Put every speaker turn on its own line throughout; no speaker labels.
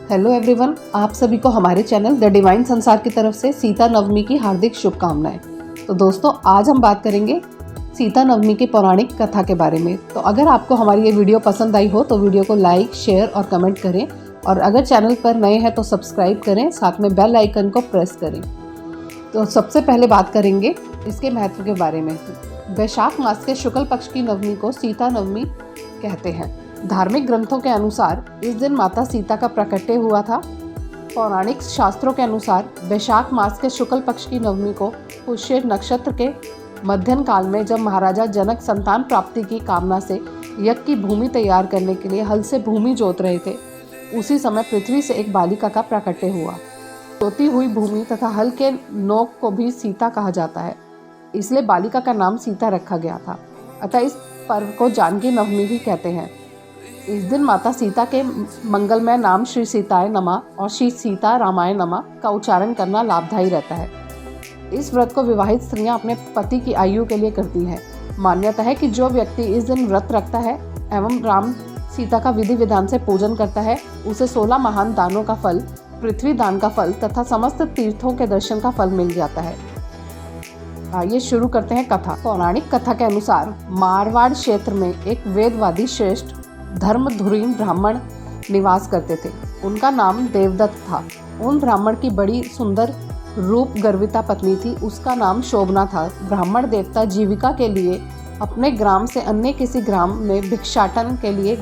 Hello everyone, आप सभी को हमारे चैनल द डिवाइन संसार की तरफ से सीता नवमी की हार्दिक शुभकामनाएं। तो दोस्तों, आज हम बात करेंगे सीता नवमी की पौराणिक कथा के बारे में। तो अगर आपको हमारी ये वीडियो पसंद आई हो तो वीडियो को लाइक, शेयर और कमेंट करें, और अगर चैनल पर नए हैं तो सब्सक्राइब करें, साथ में बेल आइकन को प्रेस करें। तो सबसे पहले बात करेंगे इसके महत्व के बारे में। वैशाख मास के शुक्ल पक्ष की नवमी को सीता नवमी कहते हैं। धार्मिक ग्रंथों के अनुसार इस दिन माता सीता का प्राकट्य हुआ था। पौराणिक शास्त्रों के अनुसार वैशाख मास के शुक्ल पक्ष की नवमी को पुष्य नक्षत्र के मध्यम काल में, जब महाराजा जनक संतान प्राप्ति की कामना से यज्ञ की भूमि तैयार करने के लिए हल से भूमि जोत रहे थे, उसी समय पृथ्वी से एक बालिका का प्राकट्य हुआ। जोती हुई भूमि तथा हल के नोक को भी सीता कहा जाता है, इसलिए बालिका का नाम सीता रखा गया था। अतः इस पर्व को जानकी नवमी भी कहते हैं। इस दिन माता सीता के मंगलमय नाम श्री सीताय नमः और श्री सीता रामाय नमः का उच्चारण करना लाभदायी रहता है। इस व्रत को विवाहित स्त्रियां अपने पति की आयु के लिए करती हैं। मान्यता है कि जो व्यक्ति इस दिन व्रत रखता है एवं राम सीता का विधि विधान से पूजन करता है, उसे 16 महान दानों का फल, पृथ्वी दान का फल तथा समस्त तीर्थों के दर्शन का फल मिल जाता है। आइए शुरू करते हैं कथा। पौराणिक कथा के अनुसार मारवाड़ क्षेत्र में एक वेदवादी श्रेष्ठ धर्मधुरीन ब्राह्मण निवास करते थे। उनका नाम देवदत्त था। उन ब्राह्मण की बड़ी सुंदर रूप गर्विता पत्नी थी, उसका नाम शोभना था। ब्राह्मण देवता जीविका के लिए अपने ग्राम से अन्य किसी ग्राम में भिक्षाटन के लिए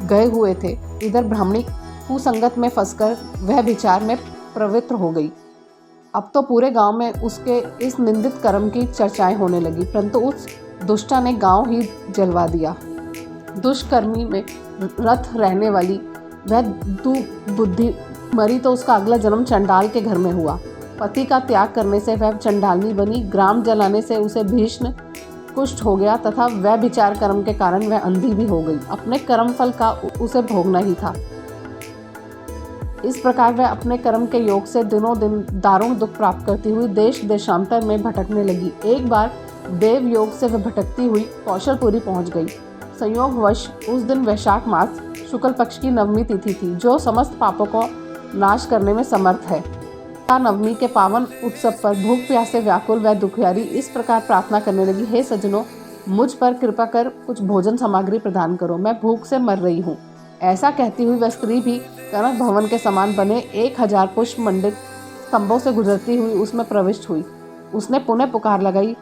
गए हुए थे। इधर ब्राह्मणी कुसंगत में फंसकर वह विचार में प्रवृत्त हो गई। अब तो पूरे गांव में उसके इस निंदित कर्म की चर्चाएं होने लगी, परंतु उस दुष्टा ने गांव ही जलवा दिया। दुष्कर्मी में रत रहने वाली वह बुद्धि मरी तो उसका अगला जन्म चंडाल के घर में हुआ। पति का त्याग करने से वह चंडालनी बनी। ग्राम जलाने से उसे भीषण कुष्ठ हो गया तथा वह विचार कर्म के कारण वह अंधी भी हो गई। अपने कर्म फल का उसे भोगना ही था। इस प्रकार वह अपने कर्म के योग से दिनों दिन दारुण दुख प्राप्त करती हुई देश देशांतर में भटकने लगी। एक बार देव योग से वह भटकती हुई कौशलपुरी पहुंच गई। संयोगवश उस दिन वैशाख मास शुक्ल पक्ष की नवमी तिथि थी, जो समस्त पापों को नाश करने में समर्थ है। नवमी के पावन उत्सव पर भूख प्यास से व्याकुल वह दुखियारी इस प्रकार प्रार्थना करने लगी, हे सज्जनों, मुझ पर कृपा कर कुछ भोजन सामग्री प्रदान करो, मैं भूख से मर रही हूँ। ऐसा कहती हुई वह स्त्री भी कनक भवन के समान बने 1000 पुष्प मंडित स्तंभों से गुजरती हुई उसमें प्रविष्ट हुई। उसने पुनः पुकार लगाई,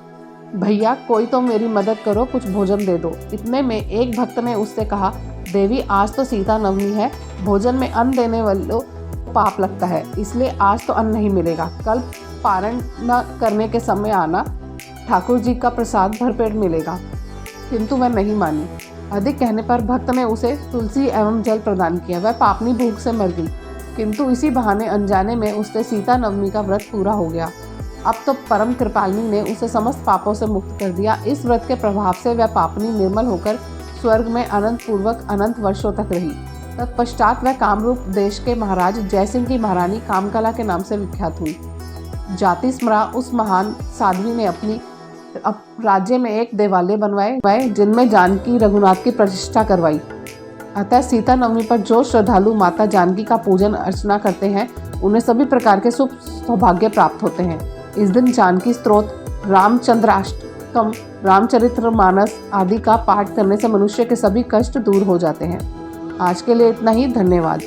भैया कोई तो मेरी मदद करो, कुछ भोजन दे दो। इतने में एक भक्त ने उससे कहा, देवी आज तो सीता नवमी है, भोजन में अन्न देने वालों पाप लगता है, इसलिए आज तो अन्न नहीं मिलेगा। कल पारण न करने के समय आना, ठाकुर जी का प्रसाद भरपेट मिलेगा। किंतु वह नहीं मानी। अधिक कहने पर भक्त ने उसे तुलसी एवं जल प्रदान किया। वह पापनी भूख से मर गई, किंतु इसी बहाने अनजाने में उससे सीता नवमी का व्रत पूरा हो गया। अब तो परम कृपालिनी ने उसे समस्त पापों से मुक्त कर दिया। इस व्रत के प्रभाव से वह पापनी निर्मल होकर स्वर्ग में अनंत पूर्वक अनंत वर्षों तक रही। तत्पश्चात वह कामरूप देश के महाराज जयसिंह की महारानी कामकला के नाम से विख्यात हुई। जाति स्मरा उस महान साध्वी ने अपनी राज्य में एक देवालय बनवाए, जिनमें जानकी रघुनाथ की प्रतिष्ठा करवाई। अतः सीता नवमी पर जो श्रद्धालु माता जानकी का पूजन अर्चना करते हैं, उन्हें सभी प्रकार के शुभ सौभाग्य प्राप्त होते हैं। इस दिन जानकी स्तोत्र, रामचंद्राष्टकम, रामचरितमानस आदि का पाठ करने से मनुष्य के सभी कष्ट दूर हो जाते हैं। आज के लिए इतना ही। धन्यवाद।